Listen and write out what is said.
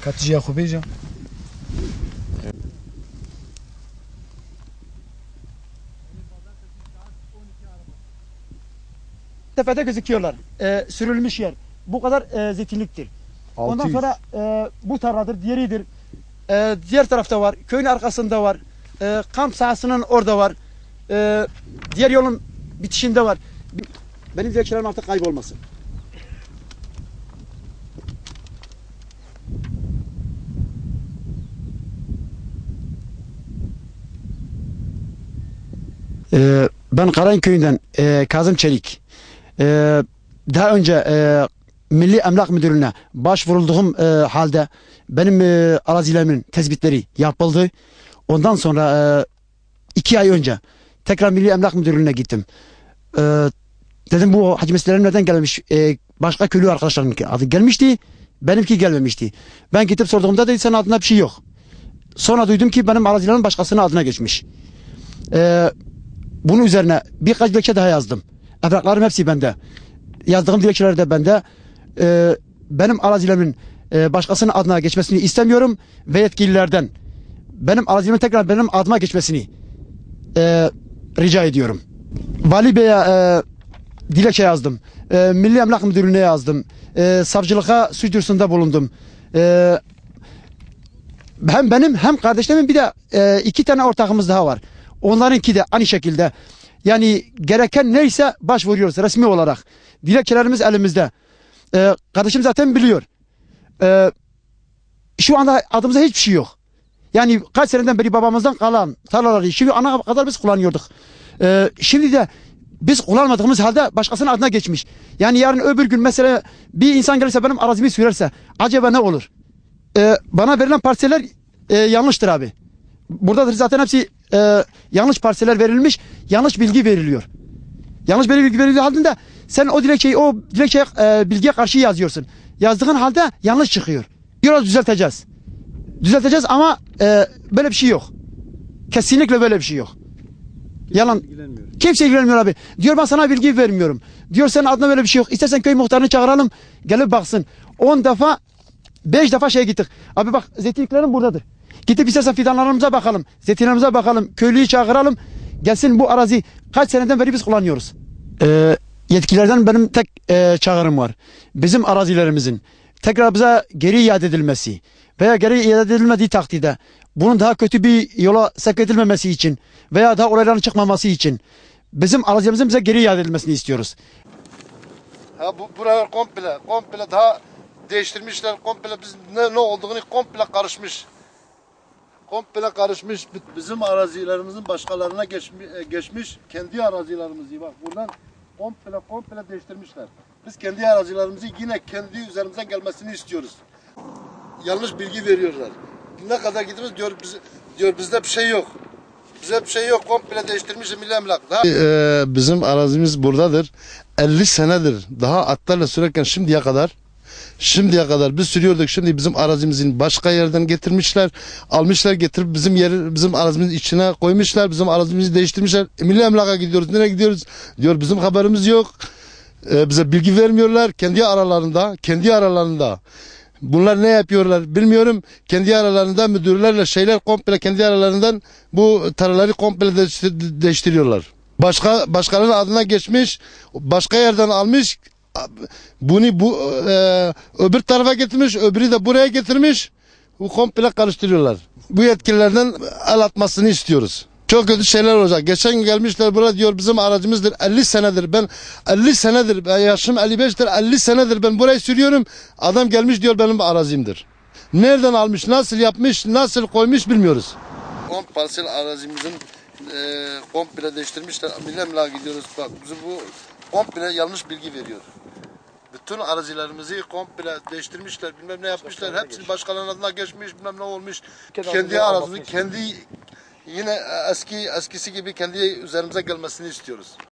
Katıcıya kubeyeceğim. Tepede gözüküyorlar. Sürülmüş yer. Bu kadar zeytinliktir. Ondan 600. sonra bu tarladır, diğeridir. Diğer tarafta var, köyün arkasında var. Kamp sahasının orada var. Diğer yolun bitişinde var. Benim dilekçelerim artık kaybolmasın. Ben Karayın köyünden Kazım Çelik. Daha önce Milli Emlak Müdürlüğü'ne başvurulduğum halde benim arazilerimin tespitleri yapıldı. Ondan sonra 2 ay önce tekrar Milli Emlak Müdürlüğü'ne gittim. Dedim bu hacı meselelerim neden gelmemiş? Başka köylü arkadaşlarımın adı gelmişti. Benimki gelmemişti. Ben gidip sorduğumda dedi senin adında bir şey yok. Sonra duydum ki benim arazilerimin başkasının adına geçmiş. Bunun üzerine birkaç dilekçe daha yazdım. Evraklarım hepsi bende. Yazdığım dilekçeler de bende. Benim arazilerimin başkasının adına geçmesini istemiyorum ve yetkililerden benim arazilerimin tekrar benim adıma geçmesini rica ediyorum. Vali Bey'e dilekçe yazdım. Milli Emlak Müdürlüğü'ne yazdım. Savcılığa suç duyurusunda bulundum. Hem benim hem kardeşlerimin bir de 2 tane ortağımız daha var. Onlarınki de aynı şekilde. Yani gereken neyse başvuruyoruz resmi olarak. Dilekçelerimiz elimizde. Kardeşim zaten biliyor. Şu anda adımıza hiçbir şey yok. Yani kaç seneden beri babamızdan kalan tarlaları şimdi ana kadar biz kullanıyorduk. Şimdi de biz kullanmadığımız halde başkasının adına geçmiş. Yani yarın öbür gün mesela bir insan gelirse benim arazimi sürerse acaba ne olur? Bana verilen parseller yanlıştır abi. Buradadır zaten hepsi yanlış parseller verilmiş, yanlış bilgi veriliyor. Yanlış bilgi verildiği halde sen o dilekçeye bilgiye karşı yazıyorsun. Yazdığın halde yanlış çıkıyor. Diyoruz düzelteceğiz. Düzelteceğiz ama böyle bir şey yok. Kesinlikle böyle bir şey yok. Yalan. Kimse ilgilenmiyor abi. Diyor ben sana bilgi vermiyorum. Diyor senin adına böyle bir şey yok. İstersen köy muhtarını çağıralım. Gelip baksın. 10 defa 5 defa gittik. Abi bak zeytinliklerim buradadır. Gidip istersen fidanlarımıza bakalım. Zeytinlerimize bakalım. Köylüyü çağıralım. Gelsin bu arazi kaç seneden beri biz kullanıyoruz. Yetkililerden benim tek çağrım var. Bizim arazilerimizin tekrar bize geri iade edilmesi veya geri iade edilmediği takdirde bunun daha kötü bir yola sevk edilmemesi için veya daha olayların çıkmaması için bizim arazilerimizin bize geri iade edilmesini istiyoruz. Buralar komple daha değiştirmişler. Komple biz ne olduğunu komple karışmış. Komple karışmış. Bizim arazilerimizin başkalarına geçmiş. Kendi arazilerimizi bak buradan komple değiştirmişler. Biz kendi arazilerimizi yine kendi üzerimizden gelmesini istiyoruz. Yanlış bilgi veriyorlar. Ne kadar gidiyoruz diyor bizde bir şey yok. Bize bir şey yok. Komple değiştirmiş Milli Emlak. Bizim arazimiz buradadır. 50 senedir. Daha atlarla sürerken şimdiye kadar biz sürüyorduk. Şimdi bizim arazimizin başka yerden getirmişler. Almışlar getirip bizim arazimizin içine koymuşlar. Bizim arazimizi değiştirmişler. Milli Emlak'a gidiyoruz. Nereye gidiyoruz? Diyor bizim haberimiz yok. Bize bilgi vermiyorlar. Kendi aralarında. Bunlar ne yapıyorlar bilmiyorum. Kendi aralarında müdürlerle komple kendi aralarından bu tarlaları komple değiştiriyorlar. Başkalarının adına geçmiş, başka yerden almış. Bunu öbür tarafa getirmiş, öbürü de buraya getirmiş. Bu komple karıştırıyorlar. Bu yetkililerden el atmasını istiyoruz. Çok kötü şeyler olacak. Geçen gün gelmişler buraya diyor bizim aracımızdır. 50 senedir ben 50 senedir yaşım 55'tir 50 senedir ben burayı sürüyorum. Adam gelmiş diyor benim arazimdir. Nereden almış, nasıl yapmış, nasıl koymuş bilmiyoruz. 10 parsel arazimizin komple değiştirmişler. Milli Emlak'a gidiyoruz. Bak bizi bu komple yanlış bilgi veriyor. Bütün arazilerimizi komple değiştirmişler. Bilmem ne yapmışlar. Hepsini başkalarının adına geçmiş. Bilmem ne olmuş. Kendi arazimizi yine eskisi gibi kendi üzerimize gelmesini istiyoruz.